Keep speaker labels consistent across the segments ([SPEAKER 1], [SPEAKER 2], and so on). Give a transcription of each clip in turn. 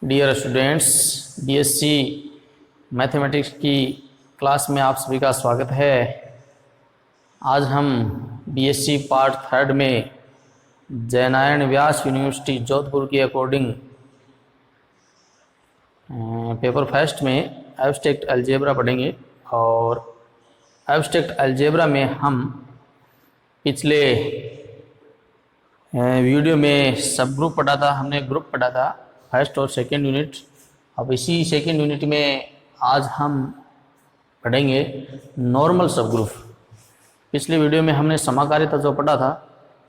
[SPEAKER 1] Dear students, BSc mathematics की class में आप सभी का स्वागत है। आज हम बीएससी पार्ट थर्ड में जयनारायण व्यास यूनिवर्सिटी जोधपुर के अकॉर्डिंग पेपर फर्स्ट में एब्स्ट्रैक्ट अलजेब्रा पढ़ेंगे। और एब्स्ट्रैक्ट अलजेब्रा में हम पिछले वीडियो में सब ग्रुप पढ़ा था, हमने ग्रुप पढ़ा था फर्स्ट और सेकेंड यूनिट। अब इसी सेकेंड यूनिट में आज हम पढ़ेंगे नॉर्मल सब ग्रुप। पिछले वीडियो में हमने समाकारिता जो पढ़ा था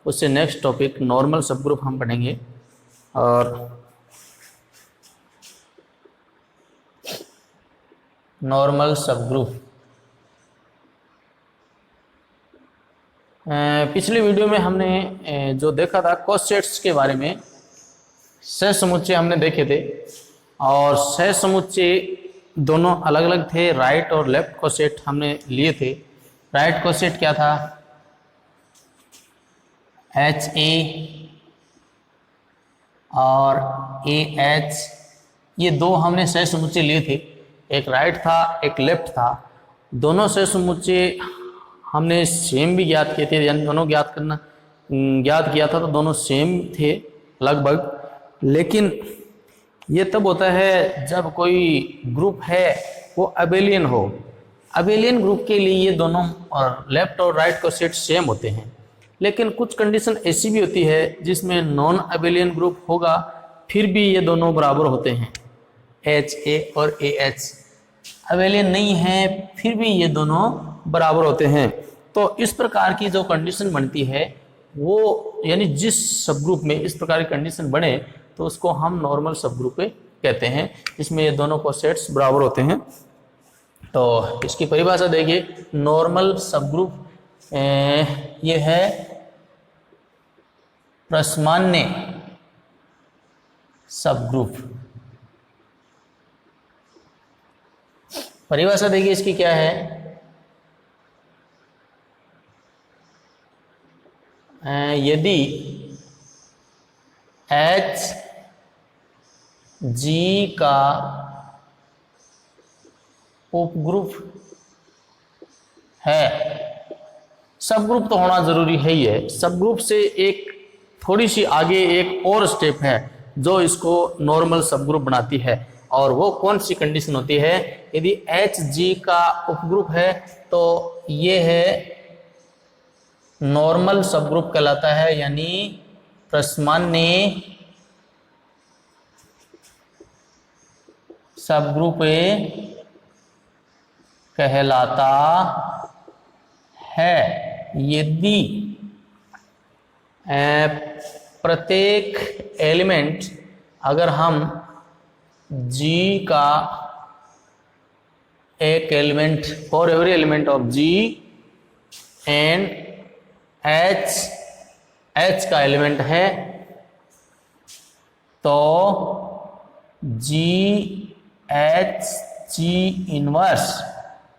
[SPEAKER 1] उससे नेक्स्ट टॉपिक नॉर्मल सब ग्रुप हम पढ़ेंगे। और नॉर्मल सब ग्रुप पिछले वीडियो में हमने जो देखा था कोसेट्स के बारे में, सहसमुच्चय हमने देखे थे। और सहसमुच्चय दोनों अलग अलग थे, राइट और लेफ्ट कोसेट हमने लिए थे। राइट कोसेट क्या था? एच ए और ए एच, ये दो हमने सहसमुच्चय लिए थे। एक राइट था एक लेफ्ट था। दोनों सहसमुच्चय हमने सेम भी ज्ञात किए थे, यानी दोनों ज्ञात किया था तो दोनों सेम थे लगभग। लेकिन ये तब होता है जब कोई ग्रुप है वो अबेलियन हो। अबेलियन ग्रुप के लिए ये दोनों और लेफ्ट और राइट को सेट सेम होते हैं। लेकिन कुछ कंडीशन ऐसी भी होती है जिसमें नॉन अबेलियन ग्रुप होगा फिर भी ये दोनों बराबर होते हैं। एच ए और ए एच अबेलियन नहीं है फिर भी ये दोनों बराबर होते हैं। तो इस प्रकार की जो कंडीशन बनती है वो, यानी जिस सब ग्रुप में इस प्रकार की कंडीशन बने तो उसको हम नॉर्मल सब ग्रुप कहते हैं, जिसमें ये दोनों को सेट्स बराबर होते हैं। तो इसकी परिभाषा देखिए, नॉर्मल सब ग्रुप ये है प्रसामान्य सब ग्रुप। परिभाषा देखिए इसकी क्या है? यदि एच जी का उपग्रुप है, सब ग्रुप तो होना जरूरी है ही है। सब ग्रुप से एक थोड़ी सी आगे एक और स्टेप है जो इसको नॉर्मल सब ग्रुप बनाती है। और वो कौन सी कंडीशन होती है? यदि एच जी का उपग्रुप है तो ये है नॉर्मल सब ग्रुप कहलाता है, यानी प्रसामान्य सब ग्रुप कहलाता है। यदि प्रत्येक एलिमेंट, अगर हम G का एक element, for every element of G and H का एलिमेंट है तो G H G इनवर्स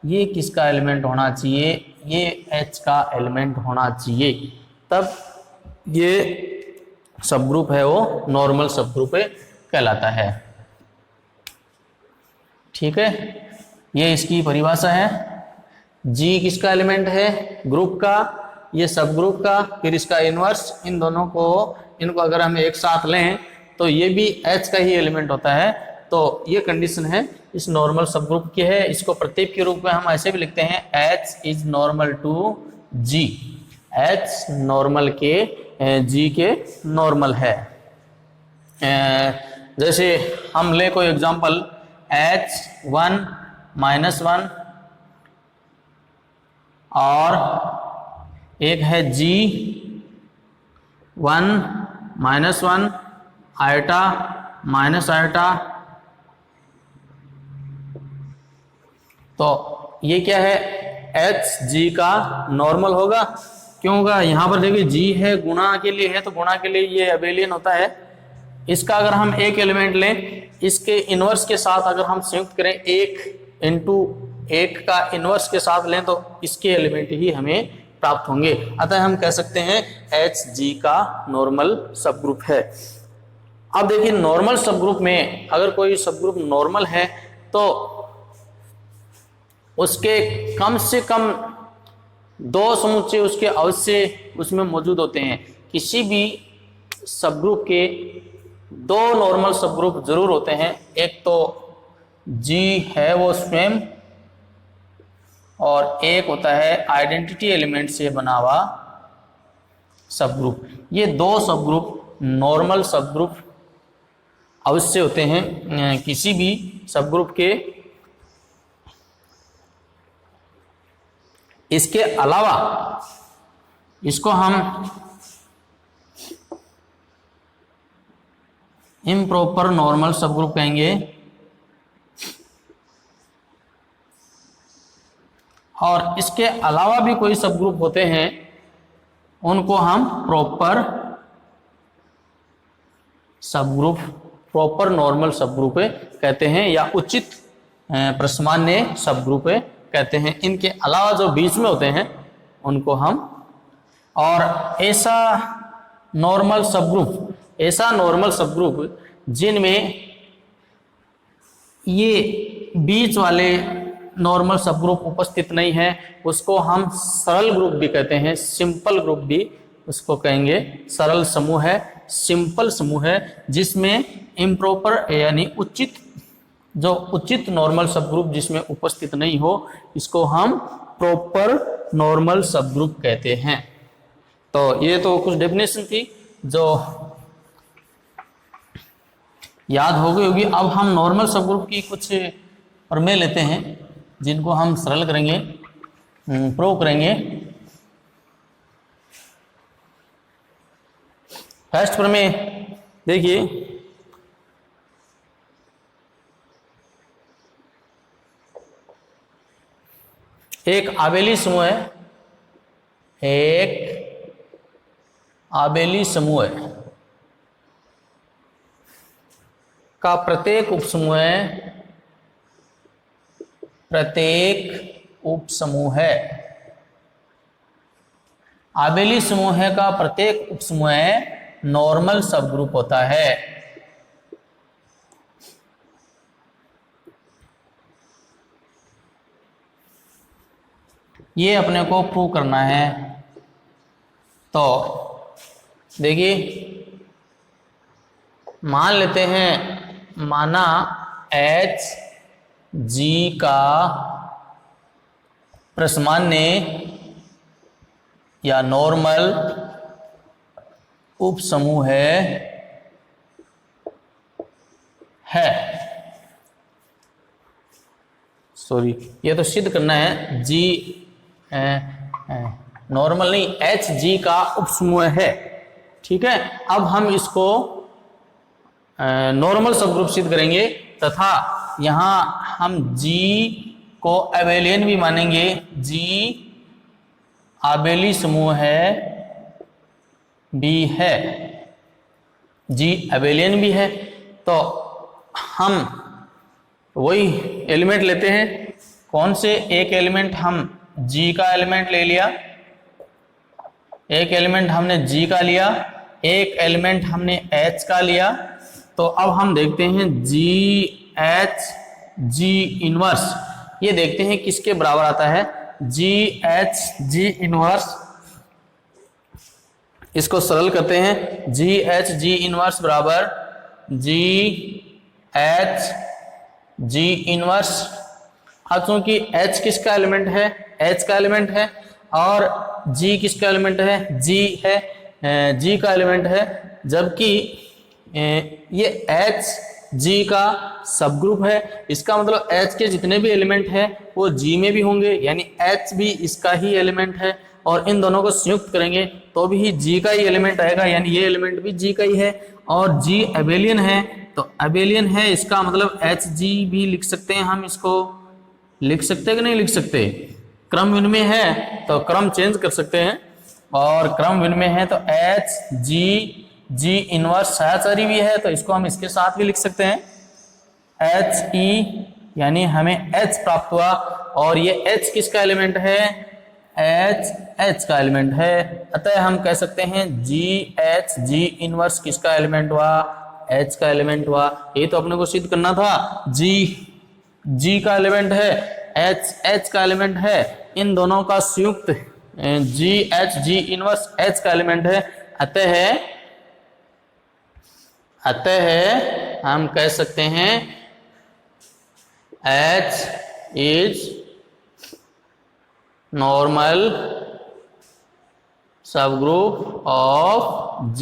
[SPEAKER 1] ये किसका एलिमेंट होना चाहिए? ये H का एलिमेंट होना चाहिए। तब ये सब ग्रुप है वो नॉर्मल सब ग्रुप कहलाता है। ठीक है, ये इसकी परिभाषा है। G किसका एलिमेंट है? ग्रुप का, ये सब ग्रुप का, फिर इसका इनवर्स। इन दोनों को, इनको अगर हम एक साथ लें तो ये भी H का ही एलिमेंट होता है। तो ये कंडीशन है इस नॉर्मल सब ग्रुप की है। इसको प्रतीक के रूप में हम ऐसे भी लिखते हैं, H is normal to G। H normal के G के नॉर्मल है। जैसे हम ले कोई एग्जांपल, H1 -1 और एक है G1 -1 आयटा माइनस आयटा। तो ये क्या है? एच जी का नॉर्मल होगा। क्यों होगा? यहां पर देखिए जी है, गुणा के लिए है तो गुणा के लिए ये अबेलियन होता है। इसका अगर हम एक एलिमेंट लें, इसके इनवर्स के साथ अगर हम संयुक्त करें, एक इंटू एक का इनवर्स के साथ लें तो इसके एलिमेंट ही हमें प्राप्त होंगे। अतः हम कह सकते हैं एच जी का नॉर्मल सब ग्रुप है। अब देखिए नॉर्मल सब ग्रुप में अगर कोई सब ग्रुप नॉर्मल है तो उसके कम से कम दो समुच्चय उसके अवश्य उसमें मौजूद होते हैं। किसी भी सब ग्रुप के दो नॉर्मल सब ग्रुप जरूर होते हैं, एक तो G है वो स्वयं, और एक होता है आइडेंटिटी एलिमेंट से बना हुआ सब ग्रुप। ये दो सब ग्रुप नॉर्मल सब ग्रुप अवश्य होते हैं किसी भी सब ग्रुप के। इसके अलावा इसको हम इम्प्रॉपर नॉर्मल सब ग्रुप कहेंगे, और इसके अलावा भी कोई सब ग्रुप होते हैं उनको हम प्रॉपर सब ग्रुप, प्रॉपर नॉर्मल सब ग्रुप कहते हैं या उचित प्रसामान्य सब ग्रुप कहते हैं। इनके अलावा जो बीच में होते हैं उनको हम, और ऐसा नॉर्मल सब ग्रुप जिनमें ये बीच वाले नॉर्मल सब ग्रुप उपस्थित नहीं है उसको हम सरल ग्रुप भी कहते हैं, सिंपल ग्रुप भी उसको कहेंगे। सरल समूह है, सिंपल समूह है, जिसमें इम्प्रॉपर यानी उचित नॉर्मल सब ग्रुप जिसमें उपस्थित नहीं हो, इसको हम प्रॉपर नॉर्मल सब ग्रुप कहते हैं। तो ये तो कुछ डेफिनेशन थी जो याद हो गई होगी। अब हम नॉर्मल सब ग्रुप की कुछ प्रमेय लेते हैं जिनको हम सरल करेंगे, प्रूव करेंगे। फर्स्ट प्रमेय देखिए, एक आबेली समूह है, का प्रत्येक उपसमूह है, आबेली समूह का प्रत्येक उपसमूह नॉर्मल सब ग्रुप होता है। ये अपने को प्रूव करना है। तो देखिए, मान लेते हैं, माना Hg का प्रसामान्य या नॉर्मल उपसमूह है। सॉरी, ये तो सिद्ध करना है, G नॉर्मल नहीं, Hg का उपसमूह है। ठीक है, अब हम इसको नॉर्मल सब ग्रुप सिद्ध करेंगे तथा यहां हम G को अबेलियन भी मानेंगे। G आबेली समूह भी है, G अबेलियन भी है। तो हम वही एलिमेंट लेते हैं। कौन से? एक एलिमेंट हम G का एलिमेंट ले लिया, एक एलिमेंट हमने G का लिया, एक एलिमेंट हमने H का लिया। तो अब हम देखते हैं GH G इनवर्स, ये देखते हैं किसके बराबर आता है। GH G इनवर्स, इसको सरल करते हैं। GH G इनवर्स बराबर GH G इनवर्स। अब चूंकि H किसका एलिमेंट है? H का एलिमेंट है, और G किसका एलिमेंट है? G है, G का एलिमेंट है। जबकि ये H G का सब ग्रुप है, इसका मतलब H के जितने भी एलिमेंट हैं वो G में भी होंगे, यानी H भी इसका ही एलिमेंट है। और इन दोनों को संयुक्त करेंगे तो भी G का ही एलिमेंट आएगा, यानी ये एलिमेंट भी G का ही है। और G अबेलियन है, तो अबेलियन है, इसका मतलब HG भी लिख सकते हैं। हम इसको लिख सकते हैं कि नहीं लिख सकते? क्रम विनिमय है तो क्रम चेंज कर सकते हैं, और क्रम विनिमय है तो HG G इनवर्स सहचारी भी है, तो इसको हम इसके साथ भी लिख सकते हैं HE, यानी हमें H प्राप्त हुआ। और ये H किसका एलिमेंट है? H का एलिमेंट है। अतः हम कह सकते हैं GH G इनवर्स किसका एलिमेंट हुआ? H का एलिमेंट हुआ, ये तो अपने को सिद्ध करना था। G का एलिमेंट है, H का एलिमेंट है, इन दोनों का संयुक्त G इनवर्स H का एलिमेंट है। अतः हम कह सकते हैं H is normal subgroup of G,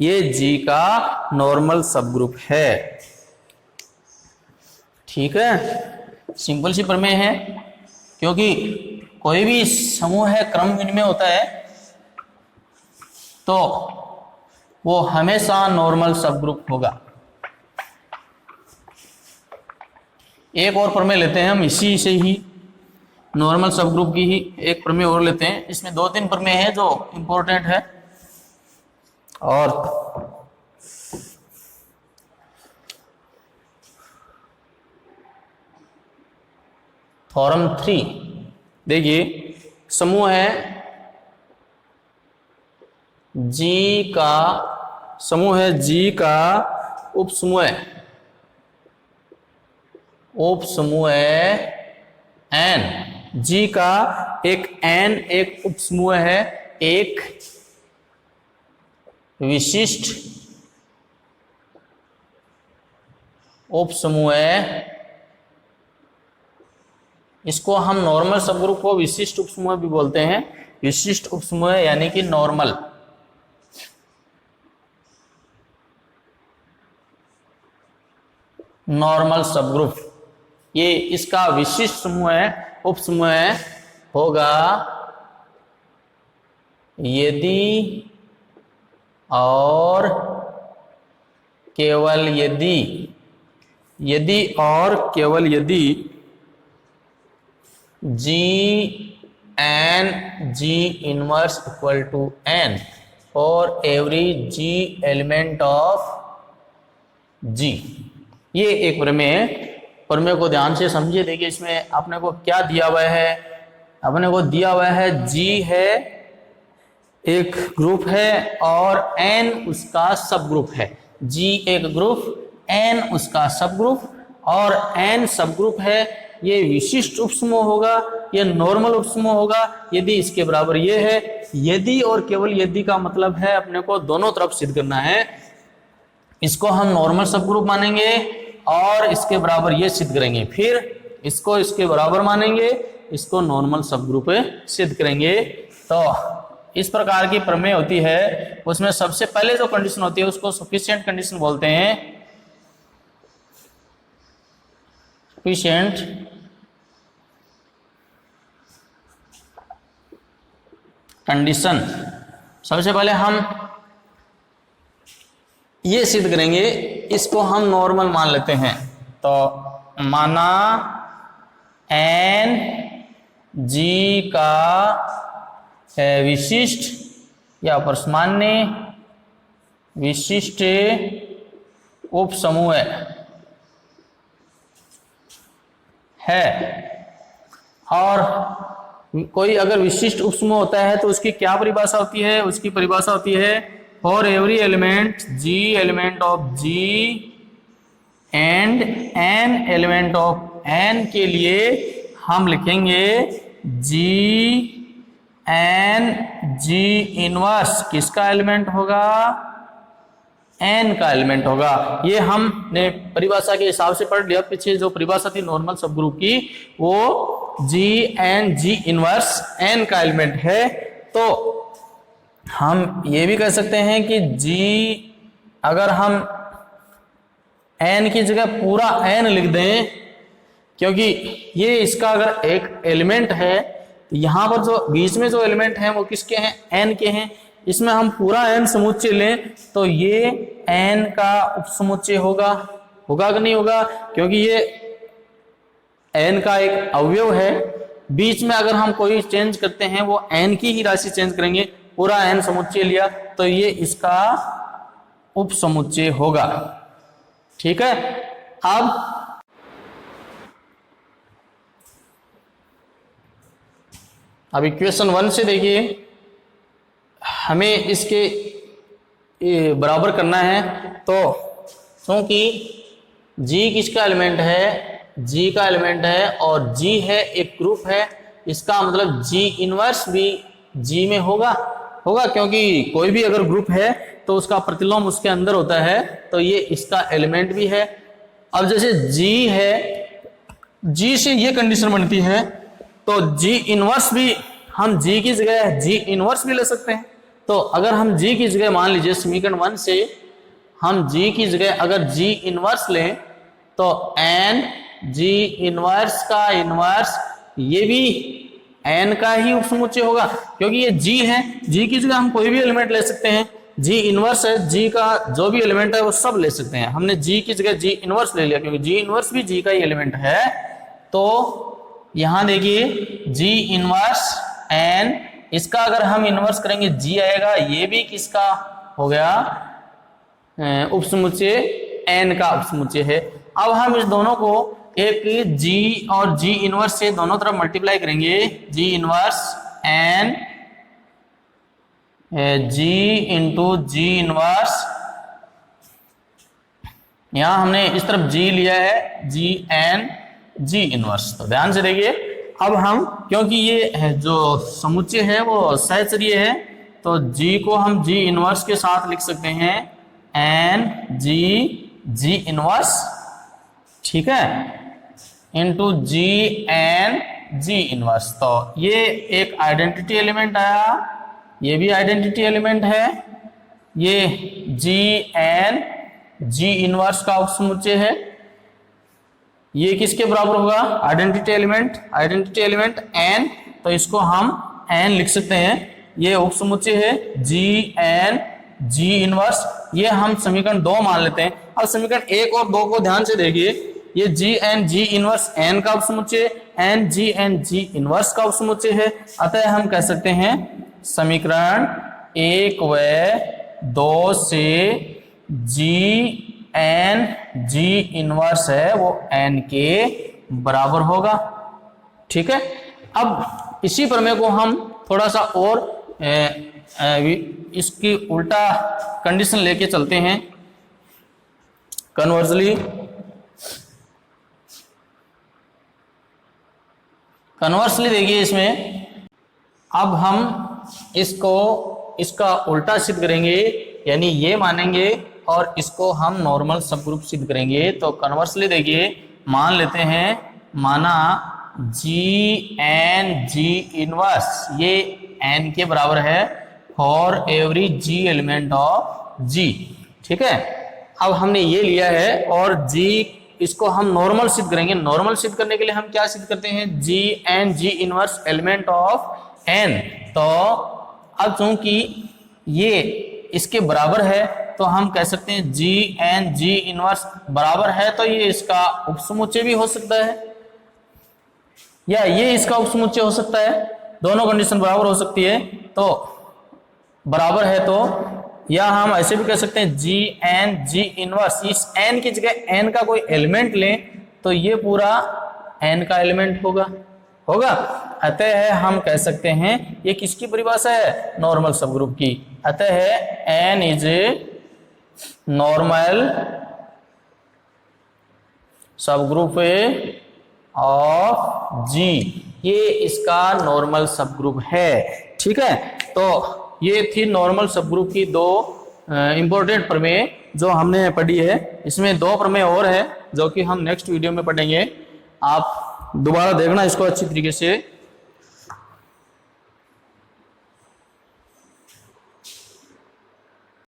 [SPEAKER 1] ये G का नॉर्मल सबग्रुप है। ठीक है, सिंपल सी प्रमेय है, क्योंकि कोई भी समूह है क्रम विनिमय होता है तो वो हमेशा नॉर्मल सबग्रुप होगा। एक और प्रमेय लेते हैं हम इसी से ही, नॉर्मल सबग्रुप की ही एक प्रमेय और लेते हैं। इसमें 2-3 प्रमेय है जो इंपॉर्टेंट है। और थ्योरम 3 देखिए, समूह है G का, समूह है G का उपसमूह N, G का एक N एक उपसमूह है, एक विशिष्ट उपसमूह है। इसको हम नॉर्मल सबग्रुप को विशिष्ट उपसमूह भी बोलते हैं। विशिष्ट उपसमूह यानी कि नॉर्मल सबग्रुप, ये इसका विशिष्ट समूह है, उपसमूह होगा यदि और केवल यदि और केवल यदि G and G inverse equal to N for every G element of G। ये एक प्रमेय है। प्रमेय को ध्यान से समझिए। देखिए इसमें अपने को क्या दिया हुआ है, अपने को दिया हुआ है G है एक ग्रुप है और N उसका सब ग्रुप है। G एक ग्रुप, N उसका सब ग्रुप और N सब ग्रुप है। ये विशिष्ट उपसमूह होगा, ये नॉर्मल उपसमूह होगा यदि इसके बराबर ये है। यदि और केवल यदि का मतलब है अपने को दोनों तरफ सिद्ध करना है। इसको हम नॉर्मल सब ग्रुप मानेंगे और इसके बराबर ये सिद्ध करेंगे, फिर इसको इसके बराबर मानेंगे, इसको नॉर्मल सब ग्रुप सिद्ध करेंगे। तो इस प्रकार की प्रमेय होती है, उसमें सबसे पहले जो कंडीशन होती है उसको सफिशिएंट कंडीशन बोलते हैं। सफिशिएंट कंडीशन, सबसे पहले हम ये सिद्ध करेंगे, इसको हम नॉर्मल मान लेते हैं। तो माना N G का विशिष्ट या परस्मान्य विशिष्ट उपसमूह है और कोई अगर विशिष्ट उपसमूह होता है तो उसकी क्या परिभाषा होती है? उसकी परिभाषा होती है for every element G element of G and N element of N के लिए हम लिखेंगे G N G इनवर्स किसका एलिमेंट होगा? N का एलिमेंट होगा। ये हमने परिभाषा के हिसाब से पढ़ लिया। पीछे जो परिभाषा थी नॉर्मल सब ग्रुप की, वो G N G inverse N का एलिमेंट है। तो हम ये भी कह सकते हैं कि G अगर हम N की जगह पूरा N लिख दें, क्योंकि ये इसका अगर एक एलिमेंट है तो यहाँ पर जो बीच में जो एलिमेंट हैं वो किसके हैं? N के हैं। इसमें हम पूरा N समुच्चय लें तो ये N का उपसमुच्चय होगा कि नहीं होगा? क्योंकि ये N का एक अवयव है। बीच में अगर हम कोई चेंज करते हैं वो N की ही राशि चेंज करेंगे। पूरा N समुच्चय लिया तो ये इसका उपसमुच्चय होगा। ठीक है। अब इक्वेशन 1 से देखिए, हमें इसके बराबर करना है। तो क्योंकि जी किसका एलिमेंट है, जी का एलिमेंट है, और जी है एक ग्रुप है, इसका मतलब जी इनवर्स भी जी में होगा, क्योंकि कोई भी अगर ग्रुप है तो उसका प्रतिलोम उसके अंदर होता है, तो ये इसका एलिमेंट भी है। अब जैसे जी है, जी से ये कंडीशन बनती है, तो जी इनवर्स भी हम जी की जगह जी इनवर्स भी ले सकते हैं। तो अगर हम जी की जगह मान लीजिए समीकरण 1 से हम जी की जगह अगर जी इनवर्स लें तो एन जी इनवर्स का इनवर्स ये भी एन का ही उपसमुच्चय होगा, क्योंकि ये जी है, जी की जगह हम कोई भी एलिमेंट ले सकते हैं, जी इनवर्स है, जी का जो भी एलिमेंट है वो सब ले सकते हैं। हमने जी की जगह जी इनवर्स ले लिया क्योंकि जी इनवर्स भी जी का ही एलिमेंट है। तो यहां देखिए जी इनवर्स एन, इसका अगर हम इनवर्स करेंगे जी आएगा, ये भी किसका हो गया, उपसमुच्चय एन का उपसमुच्चय है। अब हम इस दोनों को एक जी और जी इनवर्स से दोनों तरफ मल्टीप्लाई करेंगे, G inverse N G into G inverse, यहां हमने इस तरफ जी लिया है, जी एन जी इनवर्स। तो ध्यान से देखिए, अब हम क्योंकि ये जो समुच्चय है वो सहचर्य है, तो जी को हम जी इनवर्स के साथ लिख सकते हैं एन जी जी इनवर्स, ठीक है, इंटू जी एन जी इनवर्स। तो ये एक आइडेंटिटी एलिमेंट आया, ये भी आइडेंटिटी एलिमेंट है, ये जी एन जी इनवर्स का उपसमुच्चय है, ये किसके बराबर होगा, आइडेंटिटी एलिमेंट एन, तो इसको हम एन लिख सकते हैं, ये उपसमुच्चय है जी एन जी इनवर्स, ये हम समीकरण 2 मान लेते हैं। अब समीकरण 1 और 2 को ध्यान से देखिए, ये जी एन जी इनवर्स एन का उपसमुच्चय, एन जी इनवर्स का उपसमुच्चय है, अतः हम कह सकते हैं समीकरण 1 व 2 से जी एन जी इनवर्स है वो एन के बराबर होगा, ठीक है। अब इसी प्रमेय को हम थोड़ा सा और इसकी उल्टा कंडीशन लेके चलते हैं, कन्वर्सली देखिए इसमें, अब हम इसका उल्टा सिद्ध करेंगे, यानी ये मानेंगे और इसको हम नॉर्मल सबग्रुप सिद्ध करेंगे। तो कन्वर्सली देखिए, मान लेते हैं, माना जी एन जी इनवर्स ये एन के बराबर है for every G element of G, ठीक है। अब हमने ये लिया है और जी इसको हम नॉर्मल सिद्ध करेंगे। नॉर्मल सिद्ध करने के लिए हम क्या सिद्ध करते हैं, G N G inverse element of N. तो अब चूंकि ये इसके बराबर है तो हम कह सकते हैं जी एन जी इनवर्स बराबर है, तो ये इसका उपसमुच्चय भी हो सकता है या ये इसका उपसमुच्चय हो सकता है, दोनों कंडीशन बराबर हो सकती है। तो बराबर है तो या हम ऐसे भी कह सकते हैं जी एन जी इनवर्स, इस एन की जगह एन का कोई एलिमेंट लें तो ये पूरा एन का एलिमेंट होगा। अतः हम कह सकते हैं ये किसकी परिभाषा है, नॉर्मल सबग्रुप की। अतः N is a normal subgroup of G, ये इसका नॉर्मल सबग्रुप है, ठीक है। तो ये थी नॉर्मल सबग्रुप की 2 इंपॉर्टेंट प्रमेय जो हमने पढ़ी है। इसमें 2 प्रमेय और है जो कि हम नेक्स्ट वीडियो में पढ़ेंगे। आप दोबारा देखना इसको अच्छी तरीके से।